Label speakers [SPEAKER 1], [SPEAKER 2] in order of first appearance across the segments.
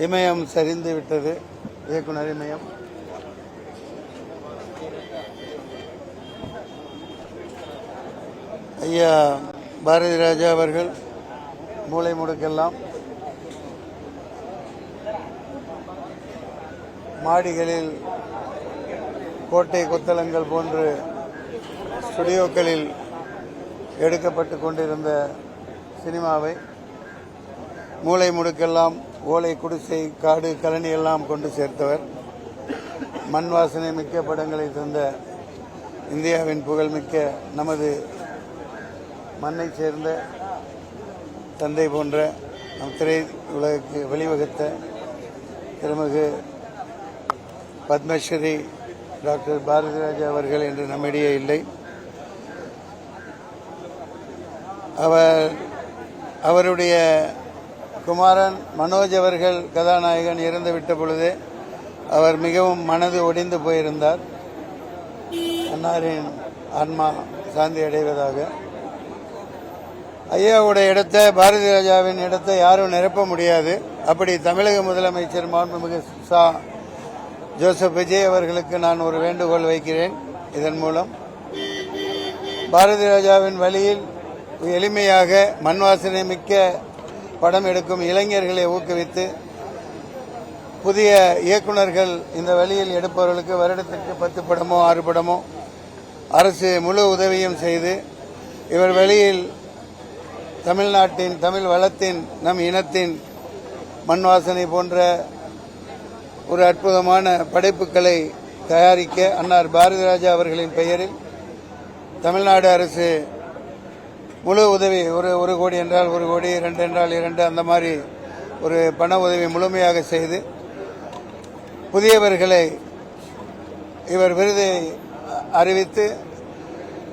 [SPEAKER 1] இமயம் சரிந்து விட்டது. இயக்குனர் இமயம் ஐயா பாரதி ராஜா அவர்கள் மூளை முடுக்கெல்லாம் மாடிகளில் கோட்டை கொத்தளங்கள் போன்று ஸ்டுடியோக்களில் எடுக்கப்பட்டு கொண்டிருந்த சினிமாவை மூளை முடுக்கெல்லாம் ஓலை குடிசை காடு கழனி எல்லாம் கொண்டு சேர்த்தவர். மண் வாசனை மிக்க படங்களை தந்த இந்தியாவின் புகழ்மிக்க நமது மண்ணை சேர்ந்த தந்தை போன்ற நம் திரை உலகுக்கு வழிவகுத்த திருமிகு பத்மஸ்ரீ டாக்டர் பாரதி ராஜா அவர்கள் என்று நம்மிடையே இல்லை. அவருடைய குமாரன் மனோஜ் அவர்கள் கதாநாயகன் இறந்துவிட்ட பொழுது அவர் மிகவும் மனது ஒடிந்து போயிருந்தார். அன்னாரின் ஆன்மா சாந்தி அடைவதாக. ஐயாவுடைய இடத்தை, பாரதி ராஜாவின் இடத்தை யாரும் நிரப்ப முடியாது. அப்படி தமிழக முதலமைச்சர் மாண்புமிகு ஜோசப் விஜய் அவர்களுக்கு நான் ஒரு வேண்டுகோள் வைக்கிறேன். இதன் மூலம் பாரதி ராஜாவின் வழியில் எளிமையாக மண் வாசனை மிக்க படம் எடுக்கும் இளைஞர்களை ஊக்குவித்து புதிய இயக்குநர்கள் இந்த வழியில் எடுப்பவர்களுக்கு வருடத்திற்கு 10 படமோ 6 படமோ அரசு முழு உதவியும் செய்து இவர் வழியில் தமிழ்நாட்டின், தமிழ் வளத்தின், நம் இனத்தின் மண் வாசனை போன்ற ஒரு அற்புதமான படைப்புகளை தயாரிக்க அன்னார் பாரதி ராஜா அவர்களின் பெயரில் தமிழ்நாடு அரசு முழு உதவி, ஒரு கோடி என்றால் 1 கோடி, 2 என்றால் 2, அந்த மாதிரி ஒரு பண உதவி முழுமையாக செய்து புதியவர்களை இவர் விருதை அறிவித்து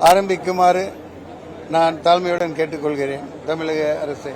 [SPEAKER 1] ஆரம்பிக்குமாறு நான் தாழ்மையுடன் கேட்டுக்கொள்கிறேன் தமிழக அரசை.